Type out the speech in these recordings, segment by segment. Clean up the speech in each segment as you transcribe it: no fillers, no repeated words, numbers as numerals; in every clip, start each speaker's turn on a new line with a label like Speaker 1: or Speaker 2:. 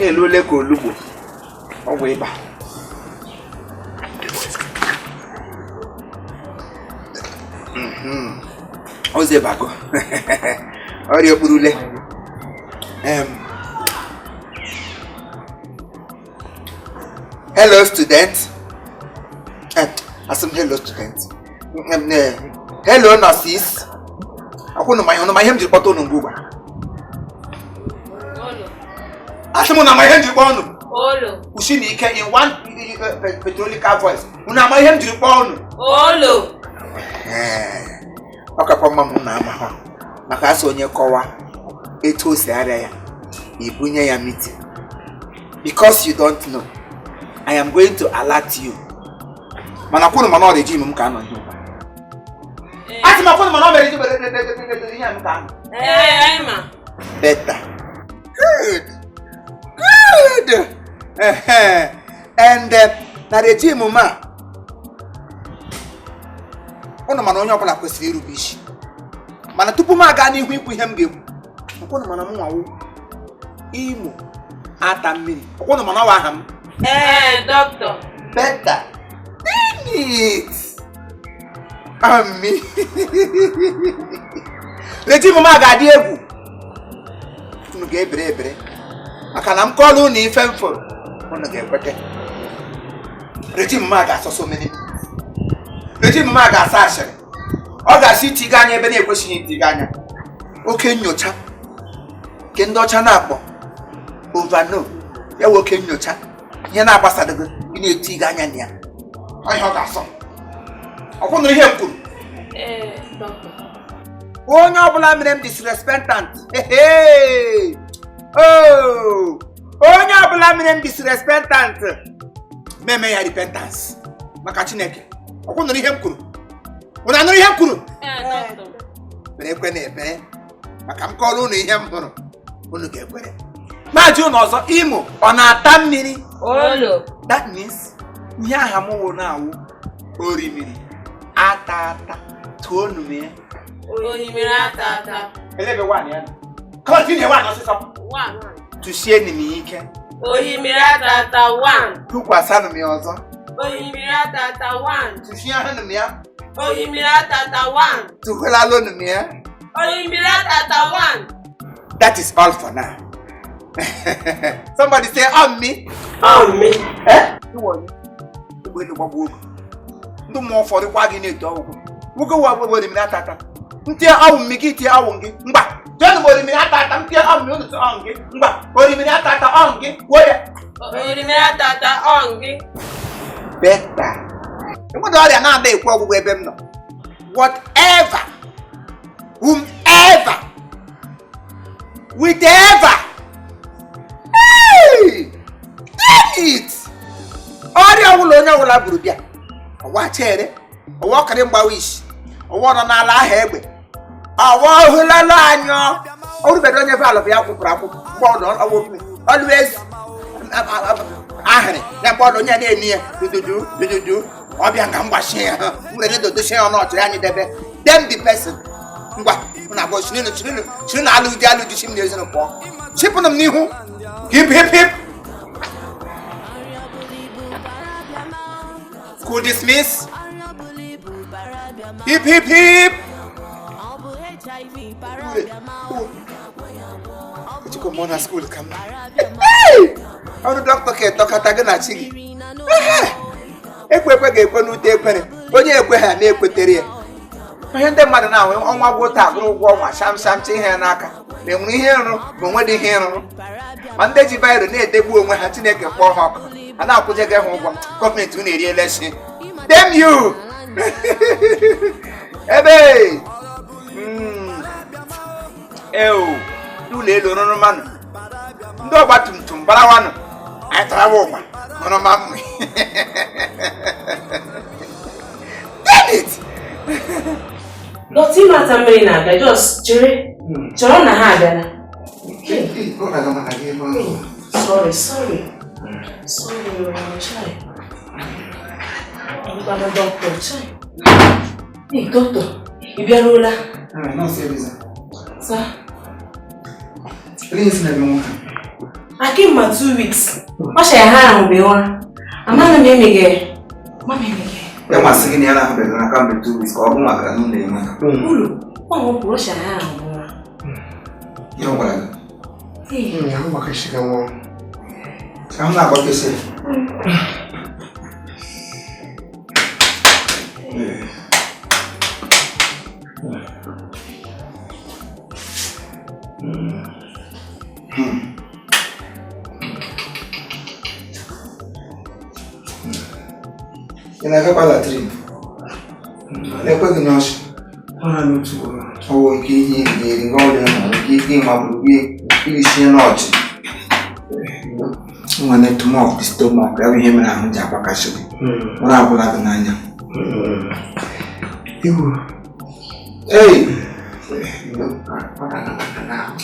Speaker 1: elule ka olugbo ọgwụ ịba oze bago ọrịa okpurule hello student hello student hello nurses akwụnụ ma ihe m jiri kpọta ụnụ mgbe ugbu asị m na ma ihe m jiri kpọọ ụnụ ushi na ike in one petrolical voice unu ama ihe m jiri kpọọ ụnụ ọ kakwa mma m na ama ha maka asị onye kọwa etu o si arịa ya ibunye ya meeting because you don't know I am going to alert you mana kwụnụ mana ọ dị ji m ka anọ ihe ụba asị ma kwụnụ mana ọ mere ji ihe m ka anọ better good and na regime ma ụnụ mana onye ọbụla kwesịrị irube isi mana tupu m aga n'ihu ikwu ihe m ga-ekwu ụkwụnụ mana m nwawo Imo ata mmiri ụkwụnụ mana ọwa aha m
Speaker 2: doctor
Speaker 1: better it me regime ma ga-adị egwu unu ga-ebere ebere maka na m kọọlụ unu ife mfụrụ unu ga-ekwete regime ma ga-asọsọ mmiri regime ma ga-asa ashịrị ọ ga-asị itiga anya ebe na-ekwesịghị itiga anya oke nyocha nke ndị ọcha na-akpọ ovano ya wee oke nyocha ihe na-agbasadịgo ị na-etiga anya na ya ọhịa ọ ga-asọ ọkwụnụ ihe m kwuru onye ọbụla mere m disrespectant onye ọbụla mere m disrespectant meme ya repentance maka Chineke ọkwụnụ ihe m kwuru unu anụrụ ihe m kwuru mere ekwe na ebere maka m kọrọ unu ihe m hụrụ unu ga-ekwere maji unu ọzọ Imo ọ na-ata mmiri that means ihe aha m wụ na-awụ orimiri ata tuo unu mee
Speaker 2: orimiri ata
Speaker 1: elebe nwaanyị ya continue nwaanyị ọsịsọ tusie m ike
Speaker 2: orimiri ata 1
Speaker 1: tụkwasịnụ m ọzọ
Speaker 2: orimiri ata 1
Speaker 1: tusie ahụ m ya
Speaker 2: orimiri ata 1
Speaker 1: tuhelalụ m ya
Speaker 2: orimiri ata 1.
Speaker 1: That is all for now. Somebody say on me.
Speaker 2: On me.
Speaker 1: No more for the wagon it dog. We'll go over with him that. Until I will make it here. I won't get. But don't worry me that. I'm here. I'm going to on it. But worry me that. On it. Where?
Speaker 2: Worry me that. On it.
Speaker 1: Better. What are they now? They go with them. Whatever. Whomever. Whatever. Hey! Damn it! Ọrịa ụlọ onye ọbụla buru bịa. Ọwa chere, ọwa kare mgbawish, ọwa nọ n'ala ahụ egbe. Ọwa ohulala anyọ. Ọrụbedo onye bụ alọbịa akwụkwụrụ akwụkwụ. Mgbe ọ nọ ọwụ always ahịrị. Ya mgbe ọ nọ onye na-eni ya dududu. Ọbịa ka mgbashi ya. Nwere dodoshi ya ọnọchị anyị debe. Them the person. Ngwa, na bo shinu na alụji shim na ezinu pọ. Chipụnụ m n'ihu. Hip hip hip. School dismiss. Hip hip hip. Chiko mona school come. Hey! How the doctor ke tokata gị na chi gị. Ekwe ga-ekwe n'ute ekwere. Onye ekwe ha na-ekwetere ya. Ihe ndị mmadụ na-ahụ ọnwa gwụ taa agụrụ ụgwọ ọnwa shamshamcha ihe n'aka na-enwere ihe nrụ ma onwe dị ihe nrụ ma ndị ji baịro na-edegbu onwe ha Chineke kpọọ ha ọkụ a na-akwụje gị ụgwọ gọọmenti unu eri eleshi dem you ebe ụlọ elu rụrụ mmanụ ndị ọgba tum tum barawanụ anyị tarawa ụgba nọrọ ma mmụ damn it.
Speaker 2: Dọtí mata mmiri na-abịa just chere chọrọ na ha abịala. Sorry. Baba doctor, chai. Hey doctor, ị bịaruola?
Speaker 1: No, sir.
Speaker 2: Sir.
Speaker 1: Please, never.
Speaker 2: Akim ma 2 weeks. Masha ya hana mbewa. Amana memege. Mama memege.
Speaker 1: Ya masiki ni ana mbewa na kama 2 weeks kwa kuma kana nune mwana.
Speaker 2: Ulu. Kwa ngopo sha hana mbewa.
Speaker 1: Yo wala.
Speaker 2: Ya
Speaker 3: makashika mo.
Speaker 1: Hamna kwa kesi. Ina ka pala tri. Le kwa kinyoshi.
Speaker 3: Ona nutu.
Speaker 1: Oh, kiji ni ngode na kiji mabugi ili shia nochi. Mwana tumo stomach ya hema na hanja paka shubi. Ora kula kananya.
Speaker 3: Ibu.
Speaker 1: Hey.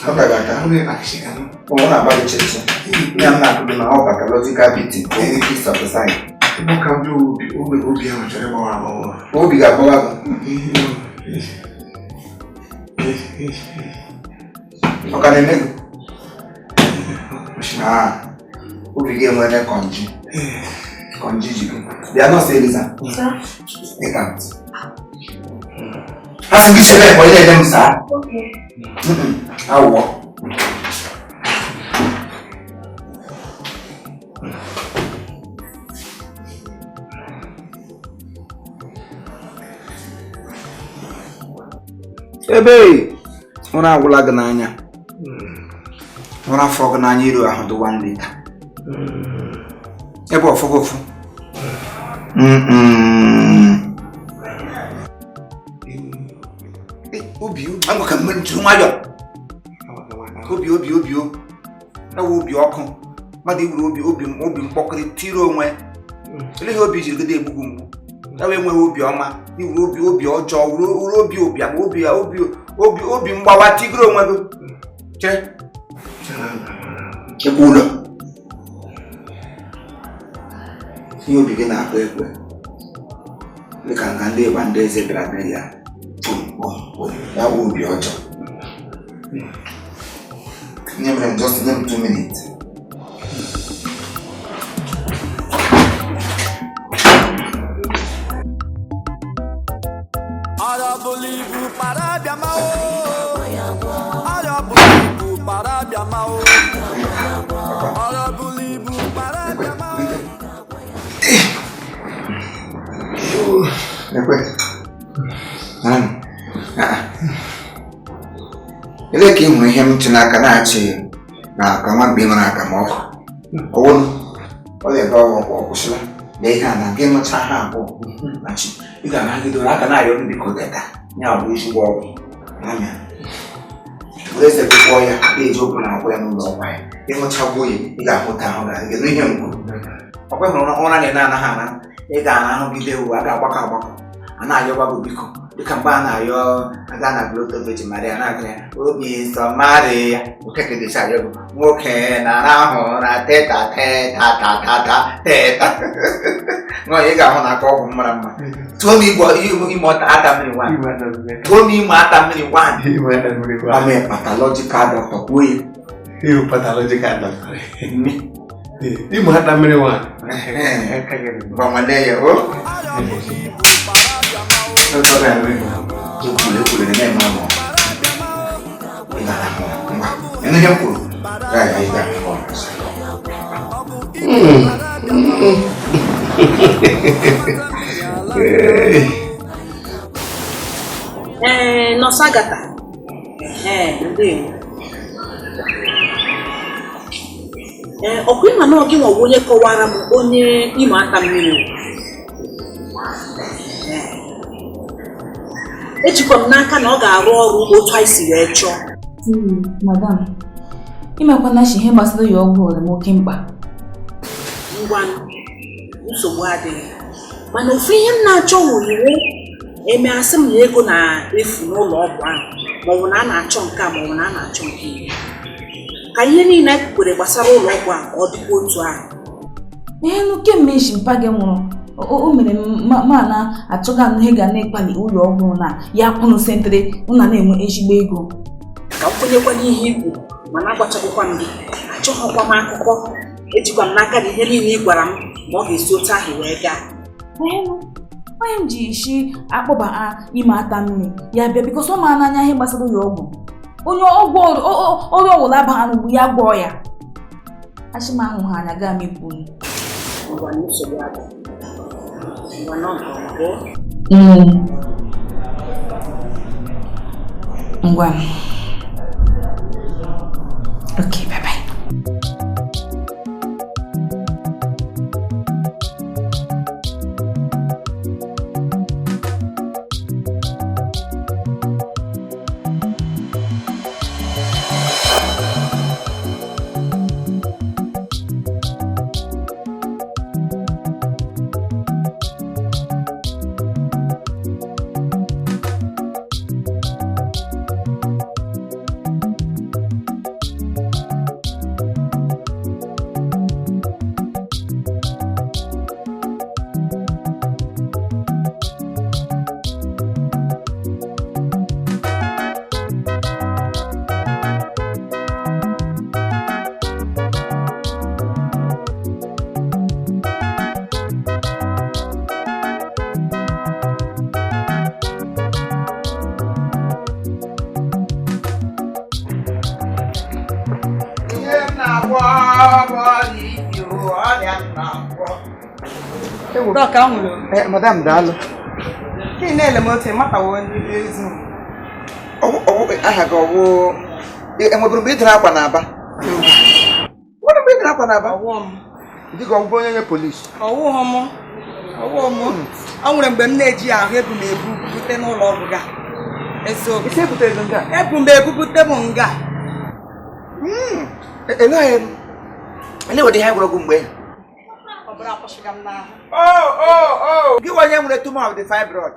Speaker 3: Apa kata? Uni akishika.
Speaker 1: Ona bali cheche. Nyamna kuna opa kalozika biti. Ni kisa pesai.
Speaker 3: Boka mdu obi ya mchare mwa mwa.
Speaker 1: Obi ga boga. Okane nego. Ah. Obi ge mwana konji. Konji jibu. They are not saying that. They can't. As we say, boy, let them start.
Speaker 2: Okay.
Speaker 1: How walk? Ebe, una agwụla gị n'anya. Una afọ gị n'anya iru ahụ dị 1 liter. Ebe ọfụgụfụ. Obi, I'm coming to my job. Obi, na obi ọkụ. Mmadụ iwuru obi mkpọkịrị tiri onwe. Eleghị obi jiri gide egbugu mgbu. Na wee nwee obi ọma, iwuru obi ọjọọ, wuru obi ama obi mgbawa tigiri onwe gị. Chere. Ebe ụlọ. Ihe obi gị na-akụ ekwe. Dịka nga ndị ịba ndị eze bịara bịa ya. Ya bụ obi ọjọọ. Nye mere just 2 minutes. Ile ka ịhụ ihe m tụ n'aka na-achị na aka nwa mgbe ị nwere aka ma ọkụ ọwụrụ ọ ga-ebe ọgwụ ọkwụsịla na ihe a na nke nụcha ha abụọ nachi ị ga-anagidoro aka na-arịọ ndị biko deta ya bụ ezigbo ọgwụ anya were eze gị kpọọ ya ga-eji okwu na agwa ya n'ụlọ ọgwa ya ịṅụchagbuo ya ị ga-ahụta ahụ ga-adịgị n'ihe mgbu ọkwa hụrụ ụra na-anaghị ana ị ga-ahụgide ewu a ga-agbakọ a na-ayọgwa bụ biko dịka mgbe a na-ayọ aga na Bloto Virgin Maria na-agụnya obi nsọ Maria okekedesi ayọgụ nwoke na-arahụ na teta nwa ị ga-ahụ na aka ọgwụ mara mma tụọ m ime ata mmiri nwaanyị ame pathological doctor kwuo ya
Speaker 3: Ibu pathological doctor. Ibu ata mmiri nwaanyị
Speaker 1: gbanwale ya o
Speaker 2: Nosagata. Ndewo. Ọkwa na oge nwa onye kọwara m onye ime aka mmiri. Ejikwa m n'aka na ọ ga-arụ ọrụ otu anyị si wee chọọ.
Speaker 4: Madam, ịmakwa na ihe gbasara ya ọgwụ ọrụ m oke mkpa.
Speaker 2: Ngwa nsogbu adịghị. Mana ofu ihe m na-achọ nwere eme asị m na ego na-efu n'ụlọ ọgwụ ahụ maọbụ na a na-achọ nke a maọbụ na a na-achọ nke ihe. Ka ihe niile kwere gbasara ụlọ ọgwụ a ọ dịkwa otu ahụ.
Speaker 4: Ihe kemgbe isi mpa gị nwụrụ o mere ma na-achọga ihe ga na-ekpali ụlọ ọgwụ na ya kwụnụ sentere ụna na-enwe ezigbo ego.
Speaker 2: Ka m kwenyekwa n'ihe ikwu ma na-agbachakwụkwa m gị achọghịkwa m akụkọ ejikwa m n'aka na ihe niile ị gwara m ma ọ ga-esi otu ahụ wee gaa.
Speaker 4: Onye m ji isi akpọba ha ime ata mmiri ya bịa bikọs ọ ma n'anya ihe gbasara ya ọgwụ. Onye ọgwụ ọrụ ọwụla ba ha n'ugbu ya gwọọ ya. Achị m ahụ ha anya gaa m ikwu.
Speaker 2: Ngwa nsogbu adị. Ngwa nọ nke ọma.
Speaker 4: Ngwa. Okay, bye-bye.
Speaker 5: Dọka nwụrụ.
Speaker 1: Madam daalụ.
Speaker 5: Ị na-ele m otu matawo ezi.
Speaker 1: Aha gị ọwụ enweburu mgbe ị dara akwa n'Aba? Nwere mgbe ị dara akwa n'Aba?
Speaker 5: Ọwụọ m.
Speaker 1: Dị ka ọgwụgwọ onye polisi.
Speaker 5: Ọwụọ m. Ọ nwere mgbe m na-eji ahụ ebu m ebu bute n'ụlọ ọgwụ ga. Eziokwu.
Speaker 1: Isi ebute ego nga?
Speaker 5: Ebu m ebubute m nga.
Speaker 1: Ele wede ha gwụrụ mgbe? Gị onye nwere tumor of the fibroid.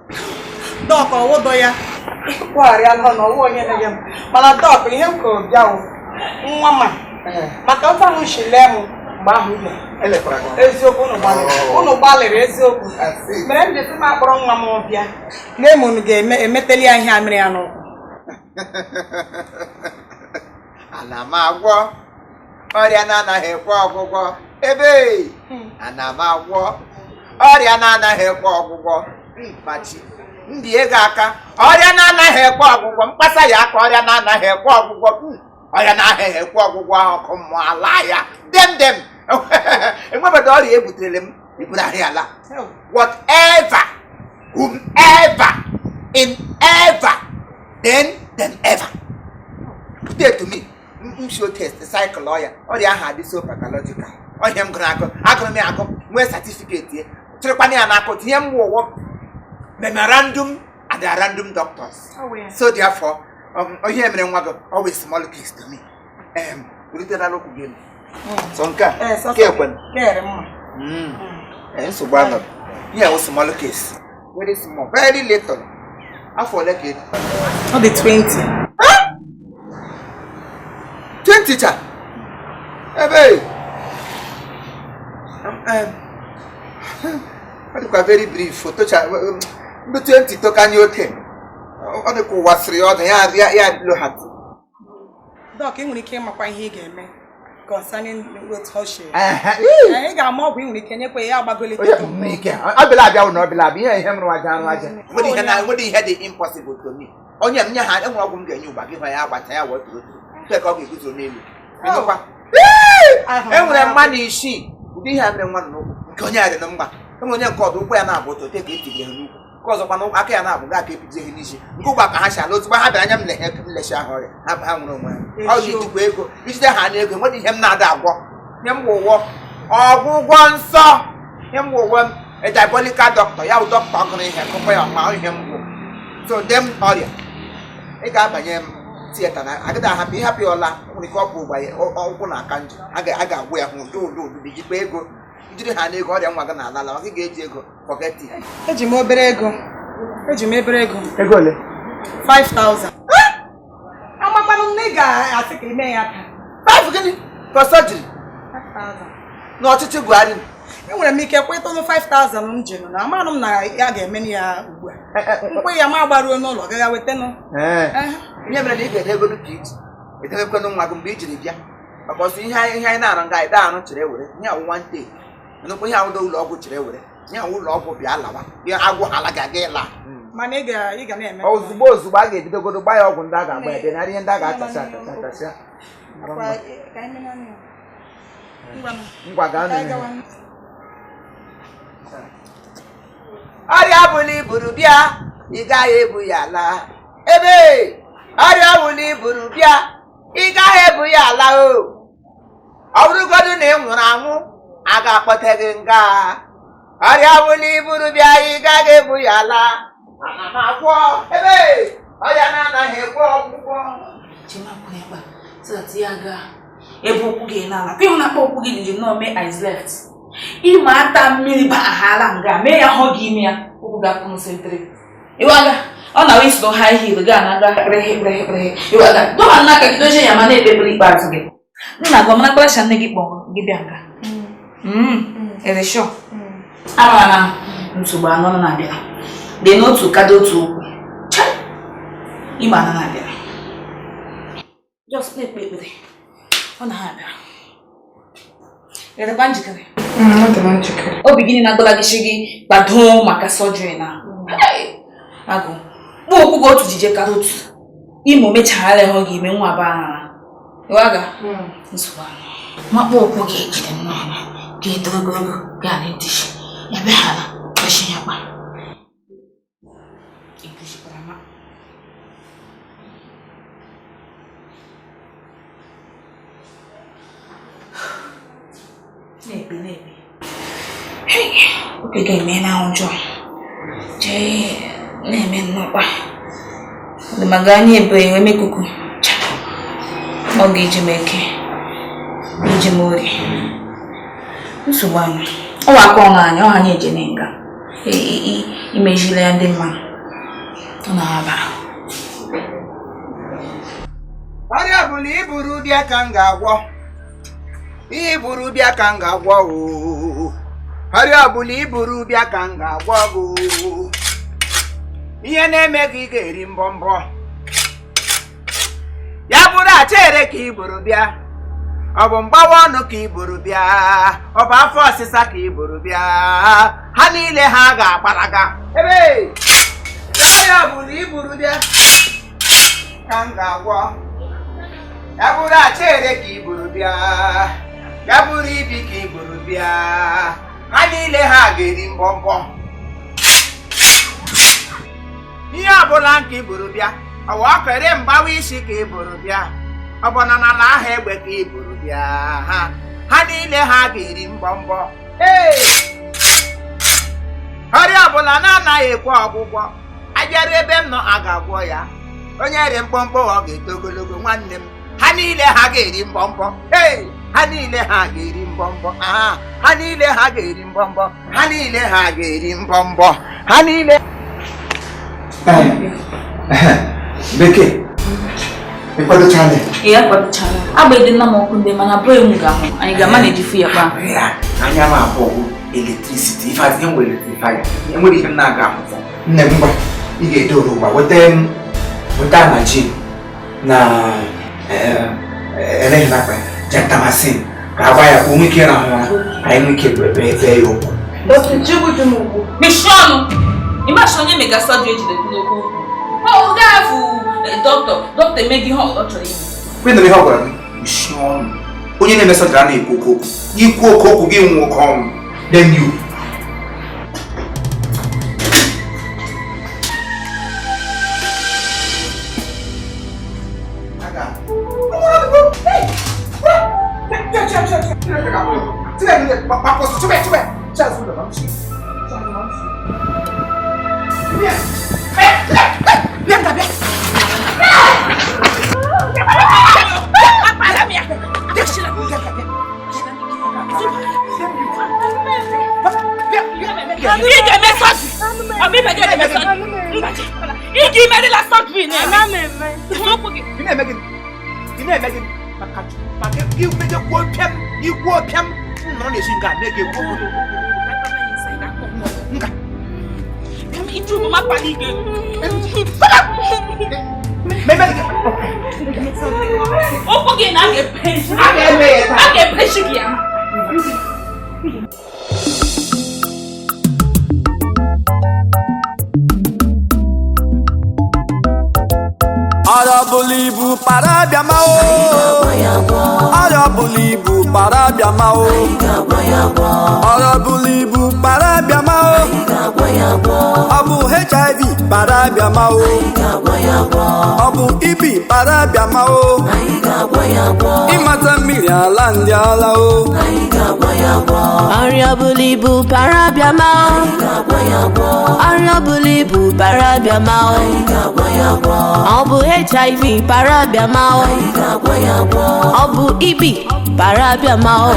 Speaker 5: Dọk ọwụdọ ya kwagharịa nọ n'ọwụ onye na-enye m mana dọk ihe m kọrọ bịa nwa ma maka ofe ahụ shile m mgbe ahụ bịa eziokwu unu gbalịrị eziokwu mere m jesi m akpọrọ nwa m ọbịa na emunu ga-emeteli ya ihe amịrị ya n'ụkwụ.
Speaker 1: Ana m agwọ ọrịa na-anaghị ekwe ọgwụgwọ ebe ana m agwọ ọrịa na-anaghị ekwe ọgwụgwọ mkpachi ndị ego aka ọrịa na-anaghị ekwe ọgwụgwọ mkpasa ya aka ọrịa na-anaghị ekwe ọgwụgwọ ọrịa na-anaghị ekwe ọgwụgwọ ọkụ mmụọ ala ya dem enwebeghị ọrịa ebutere m ibugharị ala whatever whomever in ever then ever put to me show test cycle ọrịa ahụ adị so pathological ọhịa m agụrụ m agụ nwee certificate ya chịrịkwana ya n'aka tinye m wụwọ memorandum and random doctors. So therefore ihe mere nwa gị always small case to me. Uritela okwu gị so nke a ka ekwen nsogbu anọ ihe wụ small case very small very little afọ ole ka
Speaker 5: ọ dị 20
Speaker 1: 20 cha ebe ọ dịkwa very brief tocha ndị 20 tokanye oke ọ dịkwa ụwa sịrị ọdụ ya adịlo ha
Speaker 5: dọk ị nwere ike ịmakwa ihe ị ga-eme concerning with Hoshi. Ị ga-ama ọgwụ ị nwere ike nyekwa ya agbagolite
Speaker 1: abịala abịa na ọbịla abịa ihe mere waja arụ aja nwere ihe dị impossible to me onye m nye ha enwere ọgwụ m ga-enye ụgba gị ya agbata ya wetụrụ otu ka ọ ga-eguzo n'elu enwere mmadụ isii ụdị ihe a mere nwa n'ụkwụ nke onye a dị na mgba enwere onye nke ọdụ ụkwụ ya na-abụ otu ote ka etinye ha n'ukwu nke ọzọkwa na aka ya na-abụ ga aka ebido ihe n'isi nke ụgba ka ha si ala ozugbo ha bịara anya m nlechi ahụ ọrịa ha nwere onwe ha ọ ga-ejikwa ego ijide ha n'ego enwere ihe m na-ada agwọ nye m ụwọ ọgwụgwọ nsọ nye m ụwọ diabolical doctor ya bụ dọkịta ọgụrụ ihe kụkọ ya ma ihe mgbu so dem ọrịa ị ga-abanye m tieta na agada ahapụ ịhapụ ya ọla nwere ike ọ bụ ụgba ọgwụ na aka njọ a ga-agwụ ya hụ ụdị jikwa ego ijiri ha n'ego ọrịa nwa gị na ala maka ị ga-eji ego pọketi
Speaker 5: eji m obere ego
Speaker 1: ego ole
Speaker 5: 5,000 amakwanụ m na ị ga-asị ka ime ya
Speaker 1: taa 5 gịnị for surgery
Speaker 5: 5,000
Speaker 1: n'ọchịchị Buhari
Speaker 5: enwere m ike kwetụnụ 5,000 m ji na amanụ m na ya ga-eme ya ugbu a nkwe ya ma agbaruo n'ụlọ gaga wetanụ
Speaker 1: ihe mere na ị ga-ede ego n'uche iji edemekwanụ nwa gị mgbe i jiri bịa Because ihe na-arụ nga ide arụ chere were nye one day. Nnukwu ihe awụdo ụlọ ọgwụ chere were nye ụlọ ọgwụ bịa lawa bịa agwụ hala ga-aga ịla.
Speaker 5: Mana ị ga na-eme
Speaker 1: Ozugbo a ga-ebidogodo gba ya ọgwụ ndị a ga-agba ebe narị ihe ndị a ga-achasị. Ngwa gaa nụ. Ọrịa bụla iburu bịa ị gaghị ebu ya laa. Ebe ọrịa bụla iburu bịa ị gaghị ebu ya laa o. Ọ bụrụgodu na ị nwụrụ anwụ a ga-akpọte gị nga. Ọrịa bụla iburu bịa ị gaghị ebu ya laa. Ana m agwọ ebe ọrịa na-anaghị ekwe ọgwụgwọ.
Speaker 4: Chimakwụnyekwa sọtị ya ga ebe okwu gị n'ala. Kwa ịhụ na akpa okwu gị dị nnọọ mee eyes left. Ịma ata mmiri ba ahala nga mee ya hụ gị ime ya okwu ga-akpụ n'sentere. Iwaga ọ na wisi high heel ga na aga kpere. Iwaga dọba n'aka gị dozie ya ma na-ekpebere ikpeazụ gị. Nna gị ọmana kpara nne gị kpọrọ gị bịa nga. Ere sure. Ama na nsogbu anọ na-abịa. Dị n'otu kada otu okwu. Ịma na na-abịa. Just na-ekpe ekpere. Ọ na-abịa. Erekwa njikere. Obi gịnị na-agụla gị gị gbado maka surgery na agụ. Kpụ okwu gị otu jije kada otu. Imo mechaghala ịhụ gị ime nwa ba ahara. Ịwaga? Nsogbu anọ. Makpụ okwu gị ejide nnọọ ga-eto ogologo gaa n'etishi. Ya bịa hala kwesị ya kpa. Maybe. Hey, okay, game na unjo. Neme nnọkwa. The magani ebe eme kuku. Oge ijimeke. Ijimori. Nsogbu ọ wakọ n'anya ọ ha nye eje nga. Imejile ya ndị mma. Ọ na-aba.
Speaker 1: Ọrịa bụla iburu bịa ka m ga-agwọ. Iburu bịa ka m ga-agwọ o. Ọrịa bụla iburu bịa ka m ga-agwọ o. Ihe na-eme gị ga-eri mbọmbọ. Ya bụrụ achere ka iburu bịa. Ọ bụ mgbawa ọnụ ka iburu bịa. Ọ bụ afọ ọsịsa ka iburu bịa. Ha niile ha ga-agbalaga. Ebe ọrịa bụla iburu bịa ka m ga-agwọ. Ya bụrụ achere ka iburu bịa. Ya bụrụ ibi ka iburu bịa. Ha niile ha ga-eri mbọmbọ. Ihe ọbụla nke iburu bịa ọ bụ ọkere mgbawa isi ka iburu bịa. Ọ bụ na n'ala ahụ egbe ka iburu bịa. Ha niile ha ga-eri mbọmbọ. Ọrịa ọbụla na-anaghị ekwe ọgwụgwọ ajarụ ebe m nọ a ga-agwọ ya. Onye rie mkpọmkpọ ọ ga-eto ogologo nwanne m. Ha niile ha ga-eri mbọmbọ. Ha niile ha ga-eri mbọmbọ. Ha niile ha ga-eri mbọmbọ. Ha niile ha ga-eri mbọmbọ. Ha niile.
Speaker 3: Bekee. Ịkwadochala.
Speaker 4: Iya kwadochala. Agba dị nna m ọkụ ndị mana bụrụ enwu ga-ahụ. Anyị ga manage fu ya kpa.
Speaker 3: Anya m abụọ electricity. Ife adị enwe electrifier. Enwere ihe na-aga ahụfọ. Nne m gwa ị ga-ede orugba weta na ji na eleghị nakwa gentamicin ka agba ya ka o nwee ike ịrahụ anyị nwee ike ebe ya okwu.
Speaker 4: Mishọnụ! Ịmasị onye mega surgery ejide n'okwu. Ọ ga-afụ dọkịta emeghị ihe ọ chọrọ ime.
Speaker 3: Kwe na ihe ọ gwara gị mishị ọnụ. Onye na-eme surgery a na-ekwu oke okwu. Ikwu oke okwu gị nwụ oke ọnwụ. Then you.
Speaker 4: Oge na ga-epeshi gị ya.
Speaker 6: Arabulibu parabiamao. Arabulibu parabiamao. Arabulibu parabiamao. Abu HIV parabiamao. Abu ibi parabiamao. Imata miliala ndialao.
Speaker 7: Arabulibu parabiamao. Arabulibu parabiamao. Abu HIV parabiamao. Abu ibi parabiamao.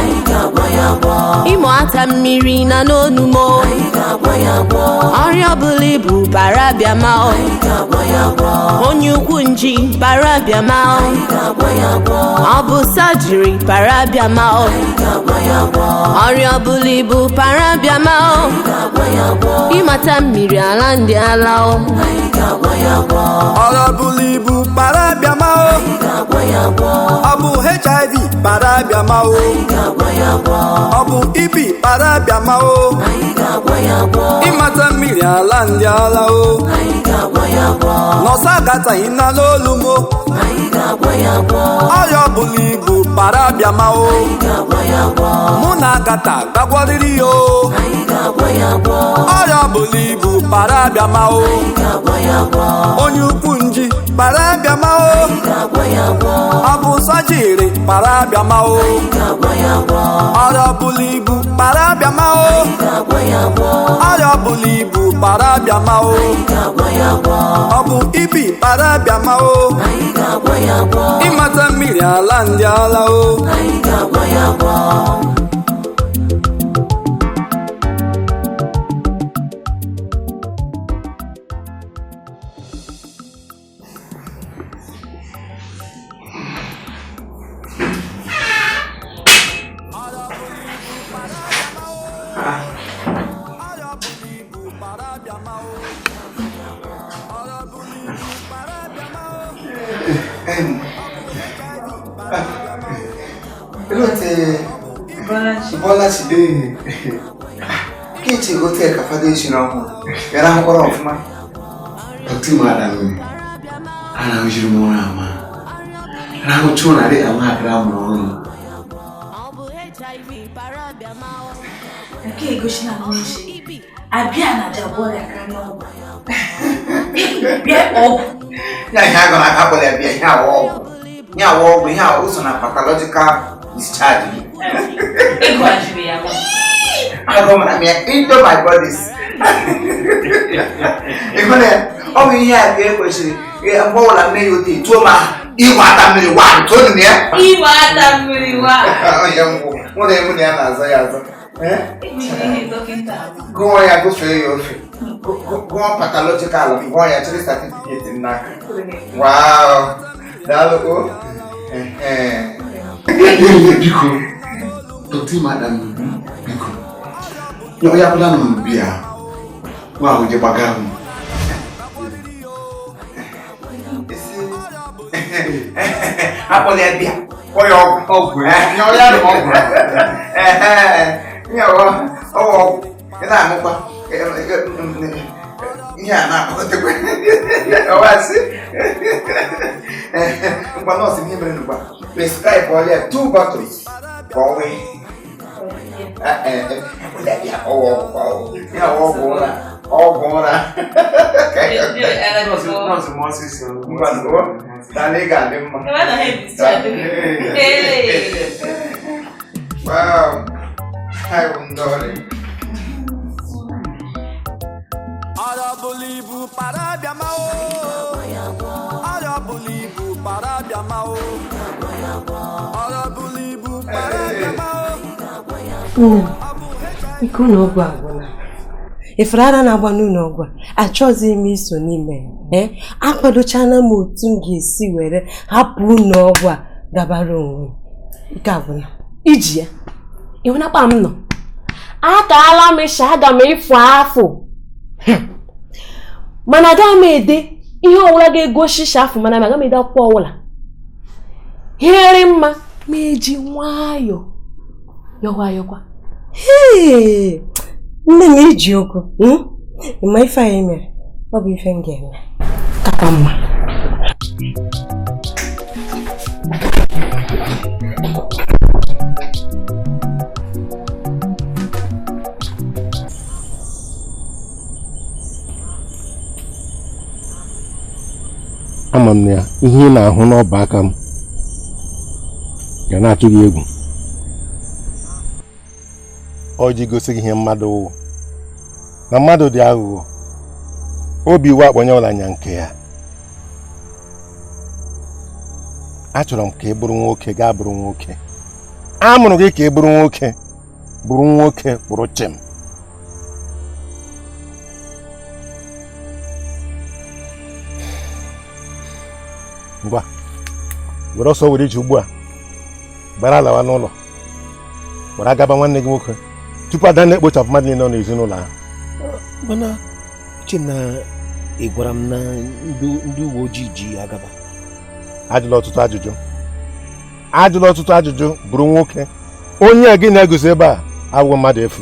Speaker 7: Imo ata mmiri na n'onumo. Arabulibu parabiamao. Onye ukwu nji parabiamao. Abu surgery parabiamao. Arabulibu parabiamao. Imata mmiri ala ndị alao.
Speaker 6: Arabulibu parabiamao. Abu HIV parabiamao. Abu ibi parabiamao. Imata mmiri ala ndị alao. Nosagata ina n'olumo. Arabulibu parabiamao. Munagata gagwariri yo. Arabulibu parabiamao. Onye ukwu nji parabiamao. Abu surgery parabiamao. Arabulibu parabiamao. Arabulibu parabiamao. Abu ibi parabiamao. Imata mmiri ala ndị alao.
Speaker 1: Bola today. Kichi go take a foundation of Yana Horofma.
Speaker 3: Dr. Madam, I wish you more. And I will tune at it and my grandma.
Speaker 4: Okay, go shina nonshi. Abia na jabo ya kano. Bia op.
Speaker 1: Na hago na couple ya bia ya wo. Ya wo we ha also na pathological discharge.
Speaker 4: Ego ajiri ya mo.
Speaker 1: I go na me into my bodies. Ego na o we ya ge question. E ambo la me yo ti to ma iwa ta me wa to ni ya.
Speaker 4: Iwa ta me wa.
Speaker 1: O ya mo. Mo na mu ni ana azo ya azo. Go on, go for your go on pathological. Go on, actually certificate in NAC. Wow, that look.
Speaker 3: Biko, Dr. Madam, Biko. You are planning to be a wow with your bagam.
Speaker 1: Apple beer. For your oh, and I'm yeah, now what the oh, I see. But not in him. Prescribe for you 2 bottles for me. Oh, yeah, all gonna. Wow, I wonder.
Speaker 6: Arabulibu parabiamao. Arabulibu parabiamao. Arabulibu parabiamao.
Speaker 8: Iko n'ọgwụ agwụla. Ifrara na-agba n'ụlọ achọghịzi m iso n'ime akwadochana m otu m ga-esi were hapụ n'ọgwụ a dabara onwe nke agwụla iji ya ịhụnakpa m nọ akaala m isha aga m ịfụ afọ mana aga m ede
Speaker 7: ihe ọwụla ga-egosi shafu mana ma ga-eda akwụkwọ ọwụla here mma ma eji nwayọ yọkwa
Speaker 8: nne m iji okwu ịma ife anyị mere ọ bụ ife m ga-eme kaka mma
Speaker 9: ama m ya ihe ị na-ahụ n'ọba aka m ga na-atụ gị egwu ọ ji gosi gị ihe mmadụ wụ na mmadụ dị aghụghọ obi iwe akpọnye ọlanya nke ya achọrọ m ka ị bụrụ nwoke gaa bụrụ nwoke amụrụ gị ka ị bụrụ nwoke kpụrụ chim ngwa were ọsọ were ije ugbu a gbara alawa n'ụlọ gbara agaba nwanne gị nwoke tupu ada na-ekpochapụ mmadụ niile nọ n'ezinụlọ ahụ.
Speaker 10: Mana uche na ị gwara m na ndị uwe ojii ji agaba.
Speaker 9: Ajụla ọtụtụ ajụjụ bụrụ nwoke onye a gị na-eguzo ebe a agwụ mmadụ efu.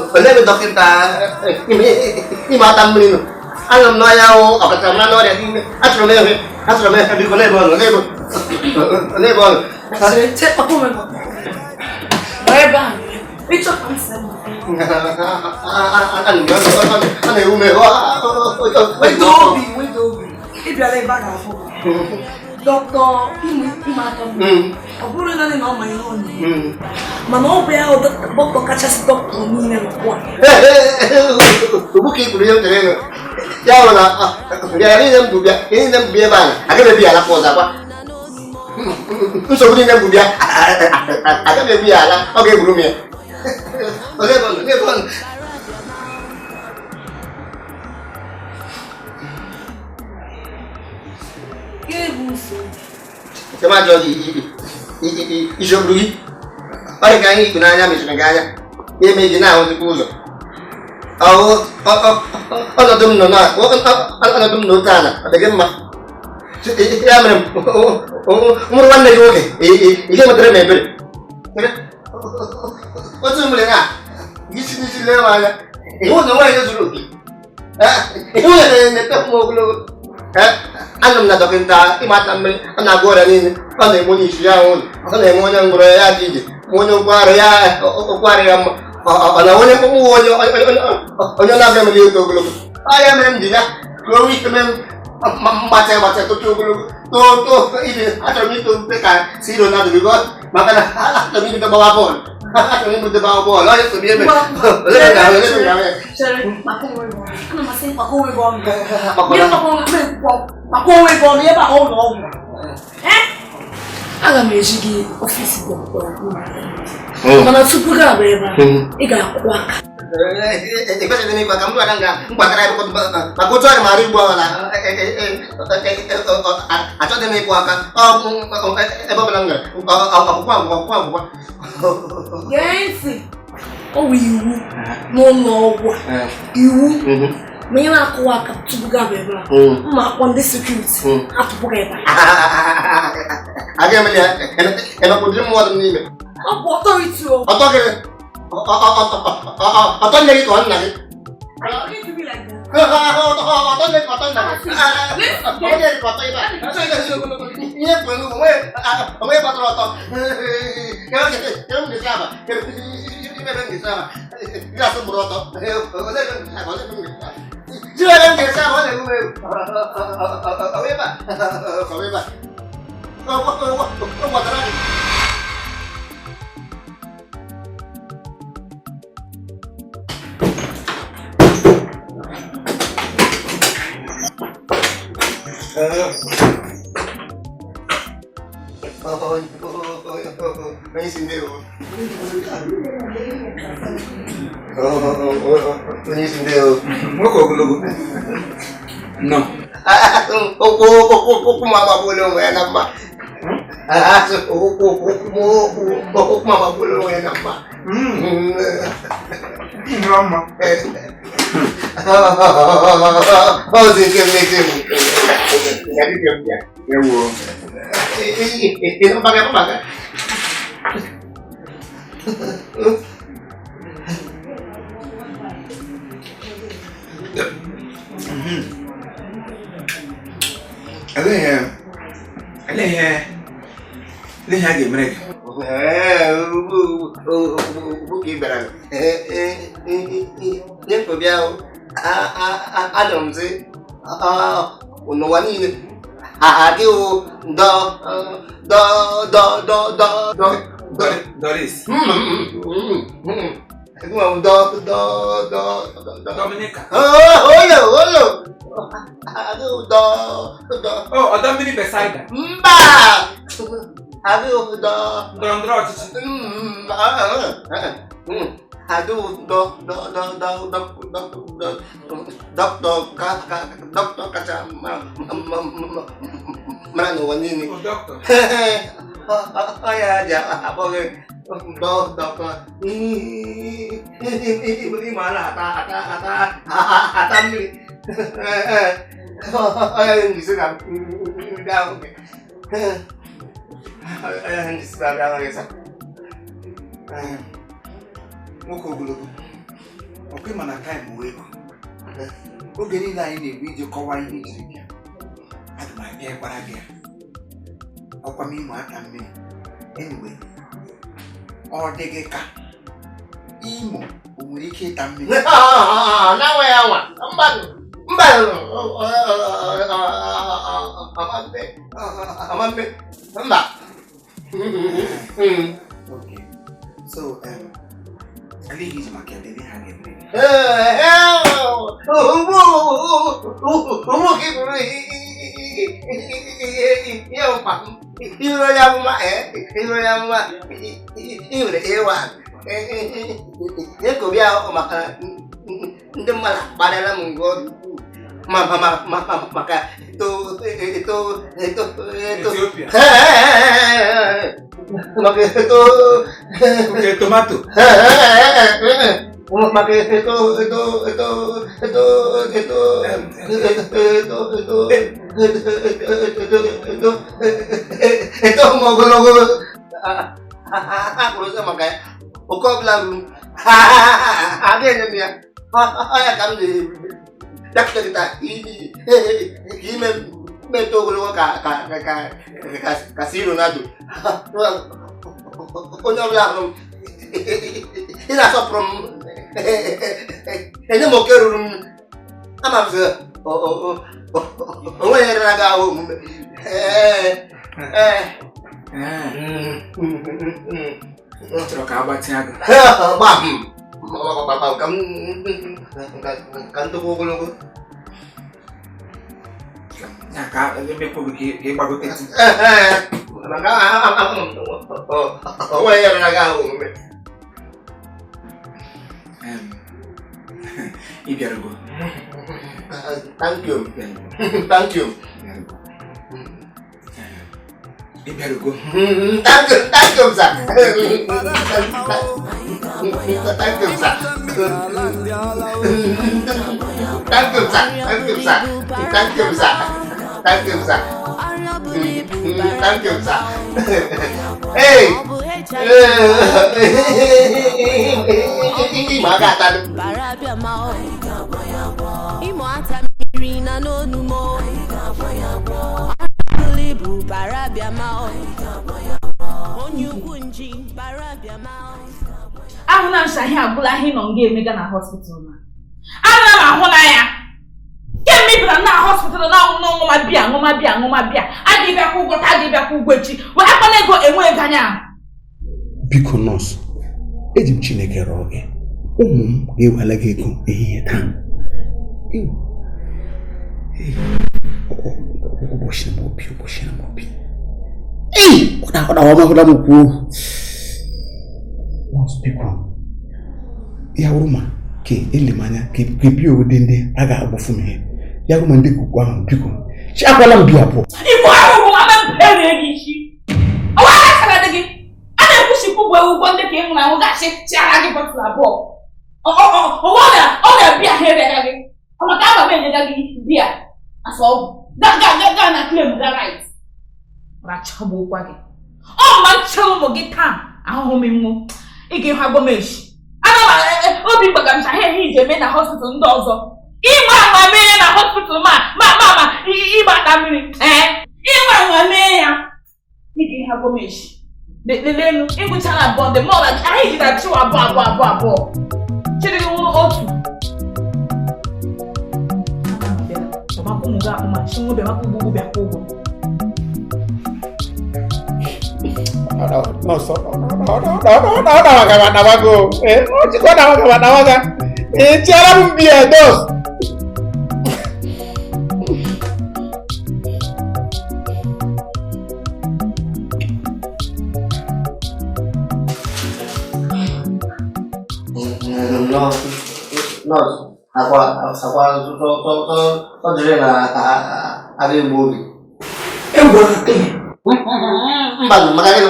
Speaker 11: Oleh dokter ini mata melinu. Alam noya o apa sama noya ini. Astrome di lebon.
Speaker 2: Cek aku memang. Baik bang. Itu kan sama.
Speaker 11: Ane umero.
Speaker 2: Widobi. Ibi ale bang aku. Dokter ini mata. Aburo na ni mama yoni. Mama obe ya dokter kacha si dokter ni na kwa.
Speaker 11: Buki bulu tereno. Ya wala. Ya ni nem bubia bana. Aga bia la poza kwa. Nso bulu nem bubia. Aga bia la. Okay bulu mi. Lebon. Cuma jadi isu beli, orang kaya itu nanya misalnya kaya, dia menjina untuk pulau. Ada tuh nona, ada tuh nona, ada gemma. Ya merem, umurwan deh oke, ini material member. Apa mulai na? Gisi lewat aja. Itu nama itu dulu. Itu yang netep mau keluar. Anam na dokinta imatam anagora ni kane mo ni siya on kane mo nyang ya diji mo nyang kware ya ana wone ko mo wonyo onyo na be mali to gulo aya men dina ko wi men baca to ini atau ni to peka siro na do bigot makana to ni to bawa pon to ni to bawa pon ayo to biye me
Speaker 2: Ano masih pakuwi bom. Dia pakuwi bom dia pak ono. Aga mejigi office bom ko. Mana supuga beba. Iga kwaka.
Speaker 11: Ikut ini kwa kamu ada enggak? Empat ribu aku cari mari buah lah. Acok demi kuah kan? Apa bilang enggak? Aku kuah.
Speaker 2: Yensi. Oh iwu. Mono wa. Iwu. Mina kuah kan supuga beba. Ma konde security. Atupuga beba.
Speaker 11: Agak melihat. Enak pun dia mau ni.
Speaker 2: Apa authority o?
Speaker 11: Authority. Atau dari Tuhan lagi.
Speaker 2: Kalau ini to be like that.
Speaker 11: Atau dari kota itu. Ini perlu gue patron. Kamu bisa apa? Kamu bisa apa? Kita semua roto. Jangan bisa apa gue. Kau apa?
Speaker 3: No.
Speaker 11: Mama bulong yan naman. Mama bulong yan naman.
Speaker 3: Mama.
Speaker 11: Oh, sige.
Speaker 3: Ewo.
Speaker 11: Ito pakai.
Speaker 3: Ini lagi mereka.
Speaker 11: Bukan berang. Yang kebiau, Adam sih, unwani ini, adiu,
Speaker 3: Doris.
Speaker 11: Aku mau
Speaker 3: Dominica.
Speaker 11: Halo. Aduh,
Speaker 3: Oh, ada mini beside.
Speaker 11: Mbak. Aduh,
Speaker 3: Dorong cici.
Speaker 11: Aduh, dokter kaca mana ini?
Speaker 3: Oh, dokter.
Speaker 11: Oh ya, apa dokter. Ini mana? Atam ni. Yang bisa kan? Dah. Yang bisa dah guys.
Speaker 1: Nwoke ogologo ọkụ mana taịm wee bụ oge niile anyị na-ebu iji kọwaa ihe ijiri bịa aga m abịa gwara gị ọkwa m ịmụ aka mmiri anyway ọ dị gị ka Imo o nwere ike ịta mmiri
Speaker 11: na-enwe ya nwa mba
Speaker 1: okay so I think he's my cat, baby.
Speaker 11: Maka itu maka itu
Speaker 3: Oke, tomato.
Speaker 11: Maka itu ngobrol aku sama kayak kok bilang ada yang dia kan di daktar kita ini meto kalau kasih Ronaldo punya bilang ini soprom ini mau kerun ama bisa yang raga
Speaker 3: Terus kabarnya aku.
Speaker 11: Bapak kamu kan tuh kalau
Speaker 3: ya kak, ini aku bikin bagus itu.
Speaker 11: Maka yang raga
Speaker 3: ini biar gue.
Speaker 11: Thank you.
Speaker 3: Ini biar gue.
Speaker 11: Thank you, Zak. Hey. Magatan.
Speaker 4: ahụ na nsha ihe agwụla ihe nọ nga emega na hospital na ana m ahụ na ya kemgbe ịbụla na hospital na no ma bia adi bia ku gota adi bia ku gwechi we akwana ego enwe ganya
Speaker 3: biko nurse eji m Chineke rọọ gị ụmụ m ga-ewala gị ego ehihie taa ụbọchị na obi ọda m kwuo nọọsụ biko ya wụrụ ma ka ele m anya ka bie ode ndị a ga-agbafu m ihe ya wụrụ ma ndị kuku ahụ biko chi akwala m bia abụọ
Speaker 4: igbo ahụ ama mpere gị isi ọwa akara dị gị a na-ekwuchikwu bụ ugwo ndị ka ịmụ na ahụ gachi chiara gị bọtụlụ abụọ ọ na-abịa ha erega gị maka ama m enyega gị bia asọ ọgwụ ga na klem ga right rachagbuokwa gị ọ ma nche ụmụ gị taa ahụhụ m mmụ ị ga-ịhụ agbomeshi ana m obi mgbagamcha ha ehe ije mee na hospital ndị ọzọ ịgba ama mee ya na hospital ma ịgbata mmiri ịgba ama mee ya ị ga-ịhụ agbomeshi lelenu ịgụchara abụọ dị mọla anyị jidere chiwa abụọ chiri nwụrụ otu ụmụ ga akpụma chi nwobe maka ugbo bịa kwa ụgwọ
Speaker 11: Mbak, makanya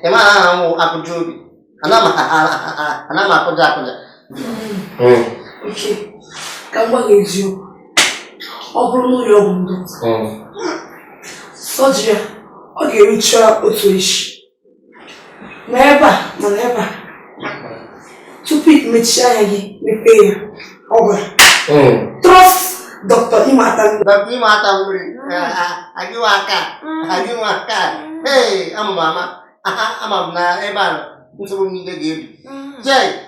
Speaker 11: emang aku juga, anak aku kerja. Oke, kamu ngeju, obrolan yang saja, oke bicara utuish, mana Cupid mencari lagi, mepeya, terus dokter Imatan, Agi makan. Hey, mama, na eban, sebelum ni lagi. Jai.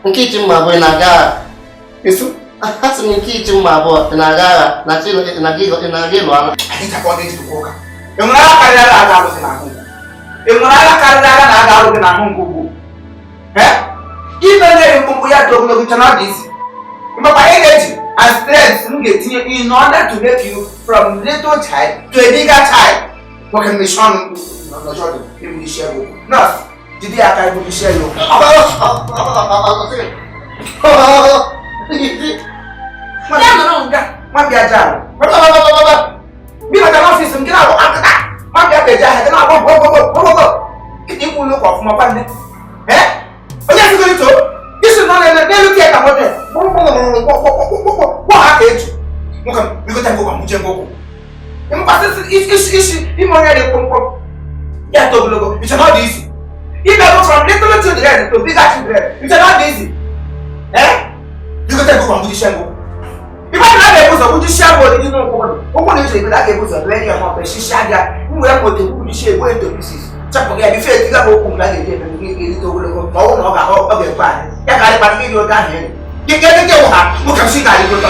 Speaker 11: Mungkin cuma boleh naga. Isu. Asal mungkin cuma boleh naga. Nasi lagi luar.
Speaker 3: Ini tak boleh dibuka. Yang mana karya ada harus naku. Yang mana karya ada harus naku kubu. Even if you are talking about this, but energy and strength you get in order to make you from little child to a bigger child. What can we show? No, show you. We share you. No, did you have to share you? Mana biajar? Bila dalam sistem kita lo angkat, mana biajar? Kita apa? Kita mulu kau cuma pandai. Banyak juga itu. Isu mana lu tiada kamu deh. Wah itu. Bukan, kita tengok kamu jenguk. Yang pasti isu ini mana ada kompor. Ya tu dulu. It's not easy. If I go from little children to bigger children, it's not easy. Kita tengok kamu jenguk. If I not able to put share body, you know what? Open it to like able to play your mouth, she shaga. You will put the share going to pieces. Chap again, if you got open like a game and get it over the phone, of your plan. You got a video down here. You get it, you have. Look at see that you go.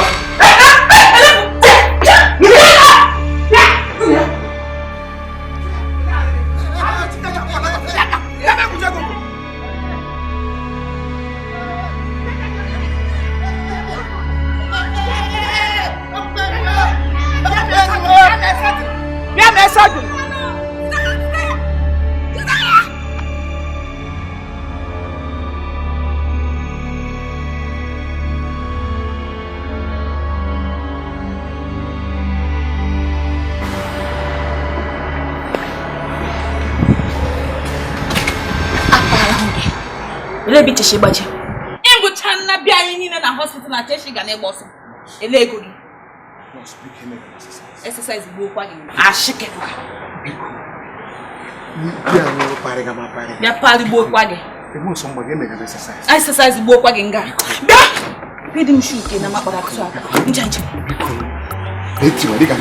Speaker 4: Ele bi cheshi gbaje. Engucha na bia yin ni na hospital na cheshi ga na egboso. Ele ego gi. Exercise gbo kwa gi. Ashike kwa.
Speaker 3: Ya no pare ga ma pare.
Speaker 4: Ya pare gbo kwa gi.
Speaker 3: Emu so mbo ge mega exercise.
Speaker 4: Exercise gbo kwa gi nga. Bia. Feed him shoe, and I'm up with that.
Speaker 9: It's what you got.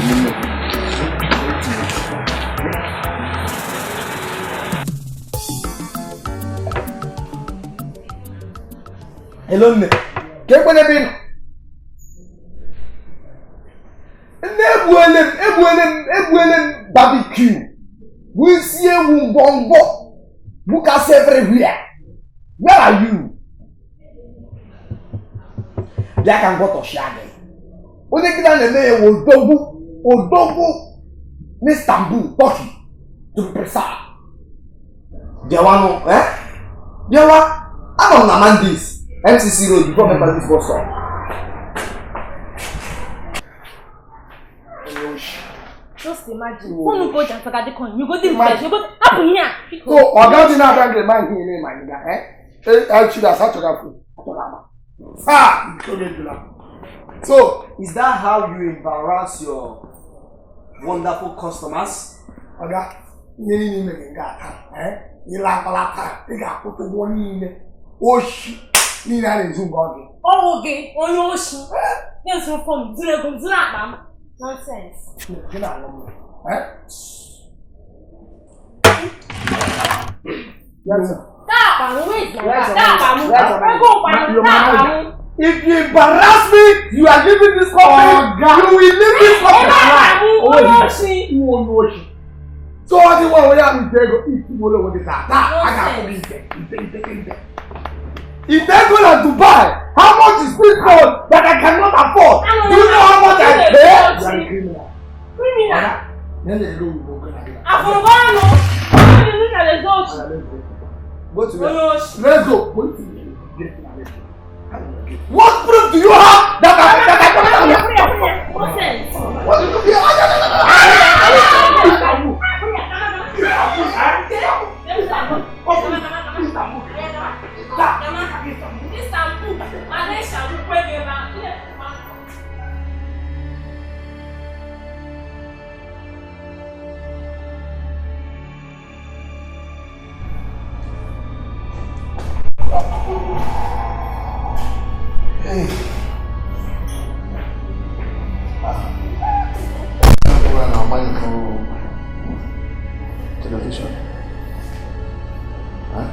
Speaker 3: Hello, me. Get one of them. Ebuelem barbecue. We see a bongo. Look us everywhere. Where are you? Black and water shaggy. When they get on the mail, Odogu, Istanbul, Turkey, to be precise. Jawano, eh? Jawa, I'm on Namandis, MCC Road, before my parents go stop.
Speaker 7: Just imagine. Phone go jump for the coin. You go this place. You go up here.
Speaker 3: So, or don't you know that the man here, my nigga, eh? I should have such a fool. Ah, so, is that how you embarrass your wonderful customers? Okay. You got put the one in. Oh, shit. You are Zoom body.
Speaker 7: Oh, okay. Oh, no, shit. Yes, we're from Zula. Nonsense.
Speaker 3: If you embarrass me, you are leaving this company. You will leave this company. So what do you want to if they go to Dubai, how much is this gold that I cannot afford? Do you know how much I pay? You are a criminal. Let's go. What proof do you have that Hey. Television. Huh?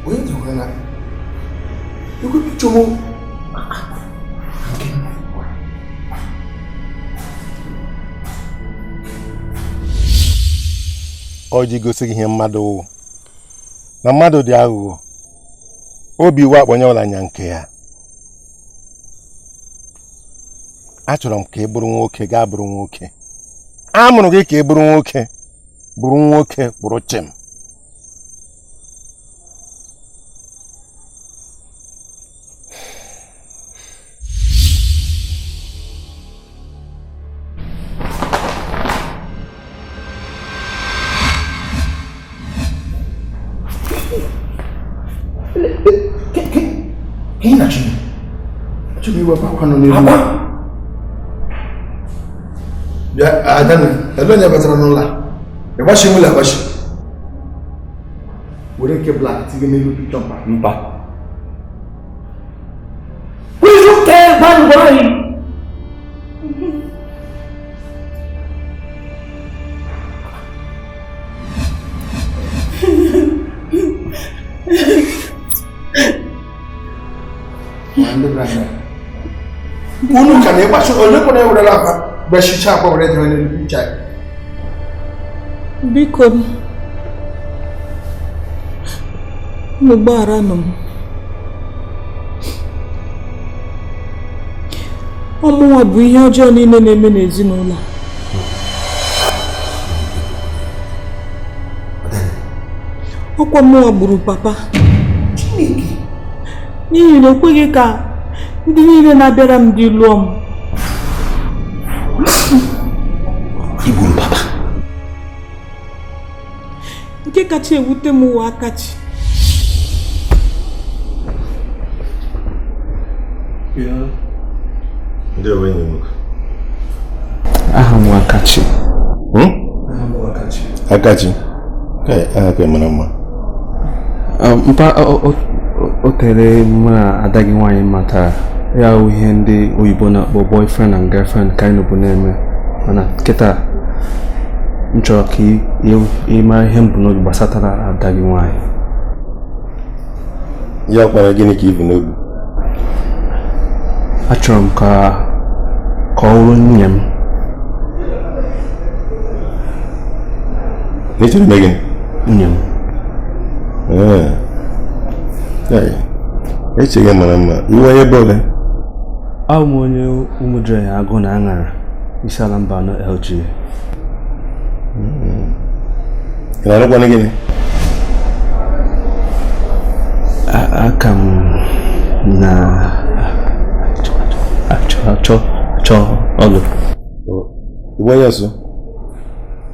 Speaker 3: When you gonna you could be Jomo.
Speaker 9: O ji gosi ihe mmadụ na mmadụ dị aghụghọ obi iwe akpọnye ụla anya nke ya achọrọ m ka ị bụrụ nwoke gaa bụrụ nwoke amụrụ gị ka ị bụrụ nwoke bụrụ chim
Speaker 3: Ya, adan, hello nya batara nola. E ba shi mula ba shi. Wore ke black ti gemi lu picture mpa. Will you tell man why? Mande branda. Unu kan e ba shi ole ko na wora la fa. Beshicha kwa wale ni picha.
Speaker 4: Biko mubara nom. Ọmụnwa bụ ihe ọjọọ niile na-eme n'ezinụlọ. Ọkwa mụnwa gburu papa. N'ihi na ekweghị ka ndị niile na-abịara m dị lụọ m.
Speaker 10: Ibu papa.
Speaker 4: Nke kacha ewute m ụwa akachi.
Speaker 9: Ndị owe nye m.
Speaker 10: Aha m Akachi.
Speaker 9: Akachi. Okay, mama.
Speaker 12: Mpa o tere mma adagi nwanyị mata ya ihe ndị oyibo na-akpọ boyfriend and girlfriend ka anyị bụ na-eme mana kịta m chọrọ ka ịma ihe mbụ n'obi gbasatara adagi nwanyị.
Speaker 9: Ya kpara gịnị ka ibu n'obi?
Speaker 12: Achọrọ m ka ọ bụrụ nwunye m.
Speaker 9: N'echiri m gịnị?
Speaker 12: Nwunye m.
Speaker 9: Echeghị mara mma. Iwe onye bọọlụ?
Speaker 12: Abụ m onye Ụmụdịrị Agụ na Aṅara, isi ala mba anọ LG.
Speaker 9: Ị na-arụkwana gịnị?
Speaker 12: Aka m na achọ ọlụ.
Speaker 9: Iwe onye ọsọ?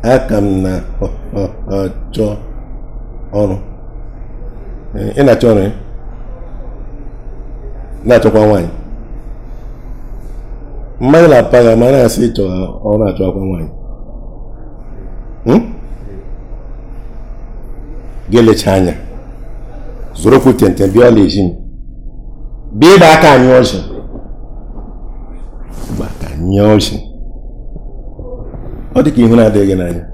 Speaker 9: Aka m na achọ ọrụ. Ị na-achọ ọrụ ya? Na-achọkwa nwaanyị? Mmadụ na-apa ya ma na-asị ịchọ ọrụ achọkwa nwaanyị. Ga-elecha anya zụrụ okwu tente bịa ọla eji m bịa ịgba aka anyị ọjị ịgba aka anyị ọjị ọ dị ka ihu na-adịghị n'anya.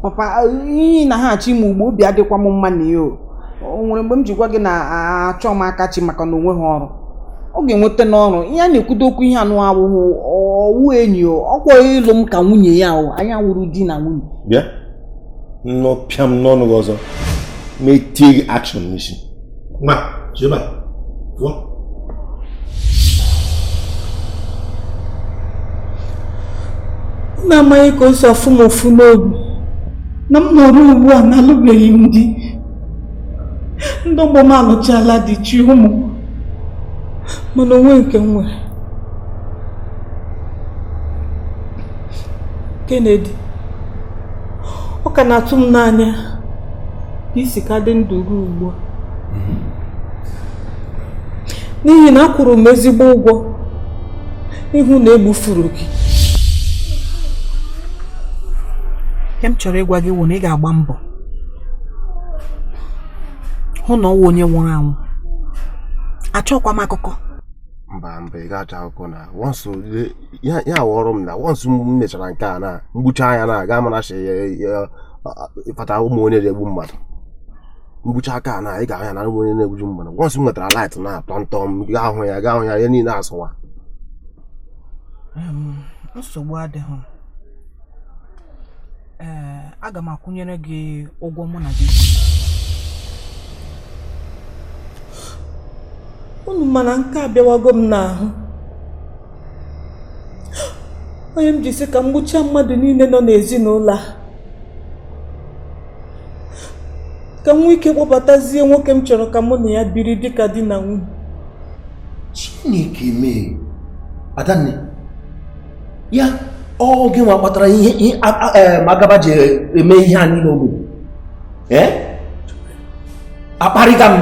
Speaker 5: Papa, iyi na ha achị m ugbo obi adịkwa m mma na ya o nwere mgbe m ji gwa gị na achọ m aka chi maka na onwe ha ọrụ ọ ga-enweta n'ọrụ ihe a na-ekwudo okwu ihe anụ awụhụ ọwụ enyi ọkwa ịlụ m ka nwunye ya anyị awụrụ di na nwunye.
Speaker 9: Bịa nnọpịa m n'ọnụ gị ọzọ metie akshọn n'isi nwa cheba pụọ.
Speaker 13: Na-amaghị ka o si ọfụ m ofu n'obi na m nọrọ ugbu a na-alụbeghị m di. Ndị ọgbọ m alụchala dị chi ụmụ mana onwe nke m nwere. Kennedy, ọ ka na-atụ m n'anya ka isi ka dị ndụ ruo ugbu a n'ihi na akwụrụ m ezigbo ụgwọ ịhụ na egbufuru gị.
Speaker 5: Ihe m chọrọ ịgwa gị wụ na ị ga-agba mbọ hụ na ọwụ onye nwụrụ anwụ. Achọkwa m akụkọ.
Speaker 11: Mba ị ga-achọ akụkọ na wọnsụ ya wọrọ m na wọnsụ m mechara nke a na mgbucha anya na aga mana shi ịfata ụmụ onye na-egbu mmadụ. Mgbucha aka na ị ga-ahụ ya na ụmụ onye na-egbu mmadụ. Wọnsụ m nwetara light na tọntọm ga-ahụ ya ya niile asụwa.
Speaker 5: Nsogbu adịghị. Aga m akwụnyere gị ụgwọ mụ na gị.
Speaker 13: Unu mana nke abịawago m n'ahụ. Onye m ji sị ka m gbuchaa mmadụ niile nọ n'ezinụlọ a ka m nwee ike kpọbatazie nwoke m chọrọ ka mụ na ya biri dịka di na nwunye.
Speaker 10: Chineke mee Adanne ya ọ gị nwa kpatara ihe Magaba ji eme ihe a niile obodo akparịga m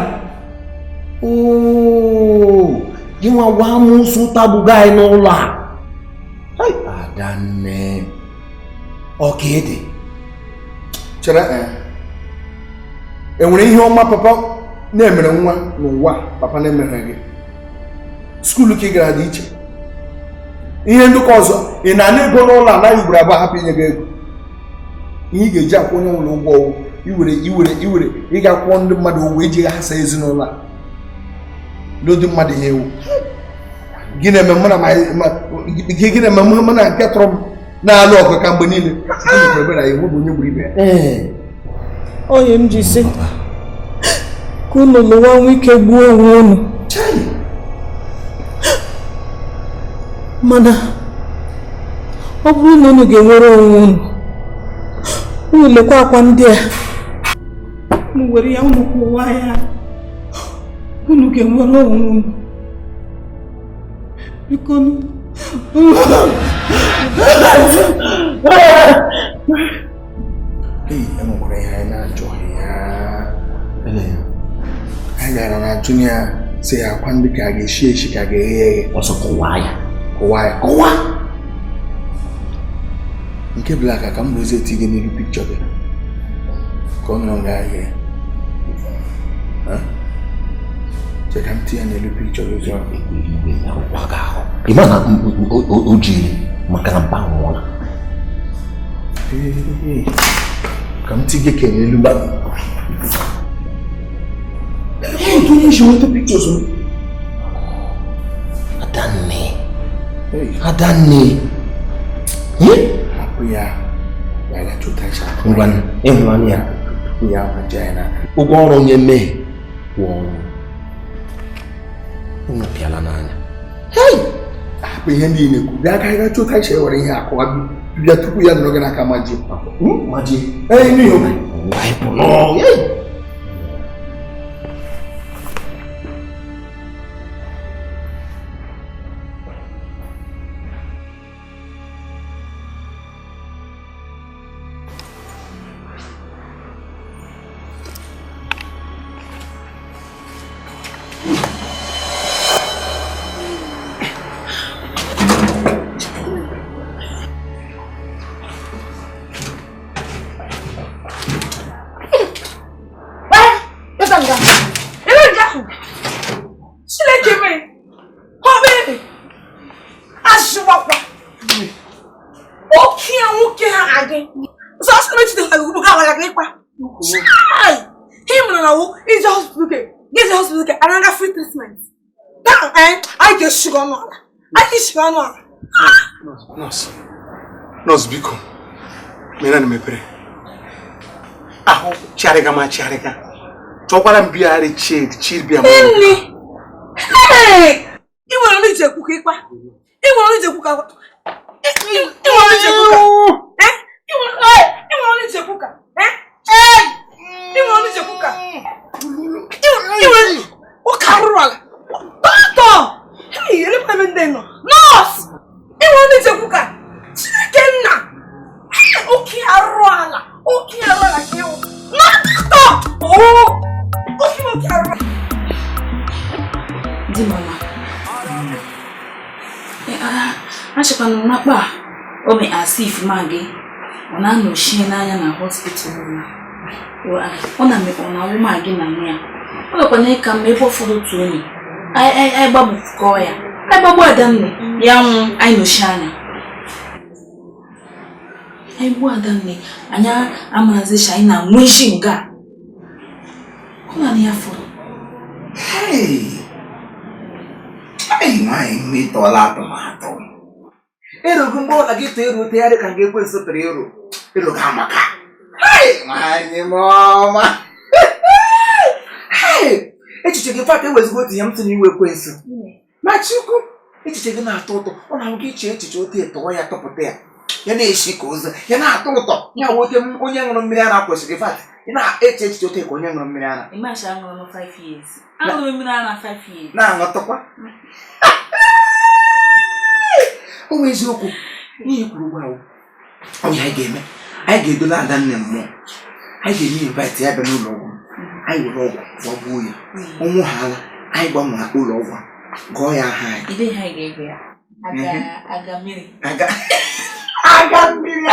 Speaker 10: gị nwa gwa m nsụ tagbuga anyị n'ụlọ a. Adanne ọka ede
Speaker 1: chere enwere ihe ọma papa na-emere nwa n'ụwa papa na-emere gị. Skuulu ka ị gara dị iche ihe ndụkọ ọzọ ị na-ana ego n'ụlọ anaghị ugboro abụọ hapụ inye gị ego. Ihe ị ga-eji akwụ onye ụlọ ụgwọ iwere ị ga-akwụọ ndị mmadụ ụgwọ iji hasa ezinụlọ a n'ụdị mmadụ ihe ewu. Gị na-eme mụ na nke tụrụ m na-alụ ọgụ ka mgbe niile bụ onye gburu ibe ya.
Speaker 13: Onye m ji sị ka unu lụwa nwa ike gbuo onwe unu mana ọ bụrụ na unu ga-enwere onwe unu lekwa akwa ndị a unu were ya unu kwụwa ya unu ga-enwere onwe unu biko
Speaker 1: enwekwara ihe anyị na-achọghị ya. Anyị gara na junior si ya akwa ndị ka a ga-eshi eshi ka a ga-eghe eghe
Speaker 10: ọsọ kụwa ya
Speaker 1: nke blaka ka m bụ ezi eti gị n'ihu pikchọ gị
Speaker 10: Come on, guy. Check him tea and the picture of your Imana Uji, Makanapang. Come to get Kenny Luba. Hey, do you show the pictures? Adani. We are like two times. One, in 1 year. We are vagina. Ugo on your me. One. Una pialanana. Hey! Behind you, that I got 2 times over here. You are 2 years not gonna come magic. Magic. Hey, you. No, yeah. Nós bico. Mena me pere. Aho, charega ma charega. Chokwala mbiare chiri bia mo. Hey! Iwo no je kuka kwa. Iwo no je kuka. Iwo no je kuka. Iwo no je kuka. Eh? Iwo no je kuka. Iwo o carro. Toto! Hey, ele pa vendendo. Nós! Iwo no je kuka. Kenna. Okay, arwala. Okay, arwala kio. Nato. Oh. Okay, arwala.
Speaker 4: Di mama. Achịkwa n'akpa o me asif magi. Ona no shi n'anya na hospital na. Ona me ona wo magi na nya. Ọ kwa na ka me bofudo tu ni. Ai babu ko ya. Ai babu adam ni. Ya mu ai no shi anya. Ai bu adam ni. Anya amazi shi na nwishi nga. Kuna ni afọ.
Speaker 3: Hey. Ai mai mi tola tomato. Ero gumbo la gitu ero te are kan ge kweso 3 euro. Ero ga maka. Hai mai mama. Hey, echiche ge fa ke wezugo ti yam tini we kweso. Ma chuku, echiche ge na atoto. Ona ngi che echiche ote to ya topote ya. Ya na eshi ka ozo. Ya na atoto. Ya wote onye ngoro mmiri ara kwesiri fat. Ina echiche ote ko onye ngoro mmiri ara.
Speaker 4: Imasha ngoro 5 years. Angoro mmiri ara 5 years.
Speaker 3: Na ngotokwa. O eziokwu n'ihi kwuru gwa o. O ya ga-eme. Anyị ga-edola ada nne mmụọ. Anyị ga-enye invite ya bịa n'ụlọ ọgwụ. Anyị were ọgwụ gwọgbuo ya. Ọnwụ ha ala, anyị gbanwe ụlọ ọgwụ. Gọọ ya aha anyị.
Speaker 4: Ide ha ga-ege ya. Aga mmiri.
Speaker 3: Aga mmiri.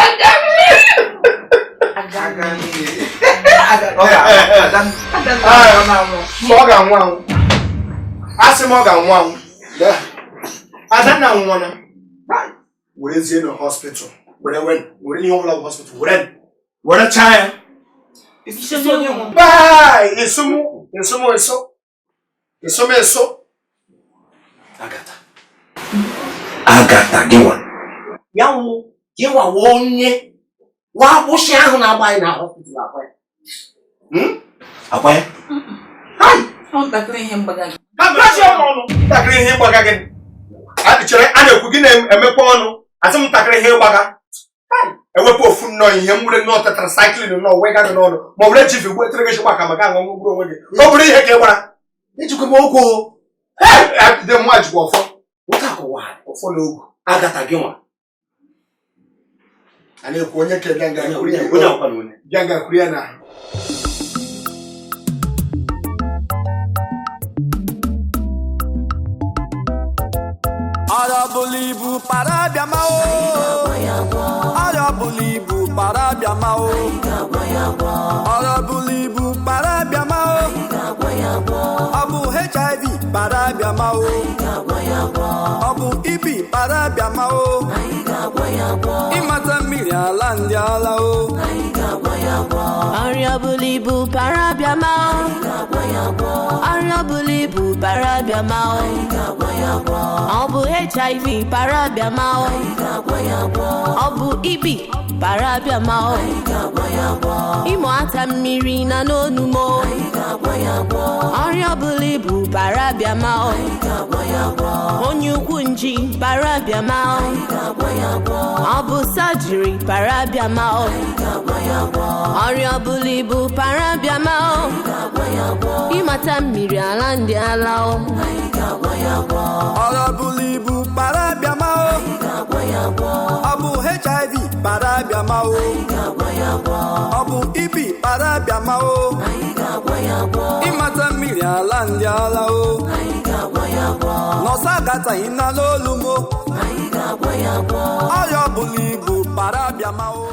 Speaker 3: Ọ ga-anwụ anwụ. Asị m ọ ga-anwụ anwụ. Adanna nwụọna. Were zie no hospital. Were ihe ọbụla hospital. Were chaya. Bye! Esumu. Agata gịnwa. Ya wụ gịnwa onye wa bụshi ahụ na-agba anyị na hospital akwa ya. Akwa ya? Hai!
Speaker 4: Ọ ntakịrị ihe mgbaga gị.
Speaker 3: Ntakịrị ihe mgbaga gị. Chere a na-ekwu gị na-emekwa ọnụ asị m ntakịrị ihe gbaga ewepụ ofu nnọọ ihe m were nnọọ tetracycline nnọọ wee gaghị n'ọnụ ma ọ bụrụ ejivi gbuo etere gị maka maka aṅụ mgburu onwe gị ọ bụrụ ihe ka ị gbara ijikwa m okwu dị mma jikwa ọfọ nwoke akụwa ọfọ na ogwu agata gị nwa a na-ekwu onye ka ganga kwuru ya na
Speaker 6: Arabulibu parabiamao. Arabulibu parabiamao. Arabu o ọ bụ ibi para bịama o ịmata mmiri ala ndị ala o
Speaker 7: ọrịa bụla ibu para bịama o ọrịa bụla ibu para bịama o ọ bụ HIV para bịama o ọ bụ ibi para bịama o ịmụ ata mmiri na n'onu mo ọrịa bụla ibu para bịama o onye ukwu nji para bịama o ọ bụ sajiri para bịama o ọrịa bụla ibu para bịama o ịmata mmiri ala ndị ala o
Speaker 6: ọrịa bụla ibu para bịama o ọ bụ HIV para bịama o ọ bụ ibi para bịama o ịmata mmiri ala ndị ala o nọsa agataghị na n'olu mo ọrịa bụla ibu para bịama o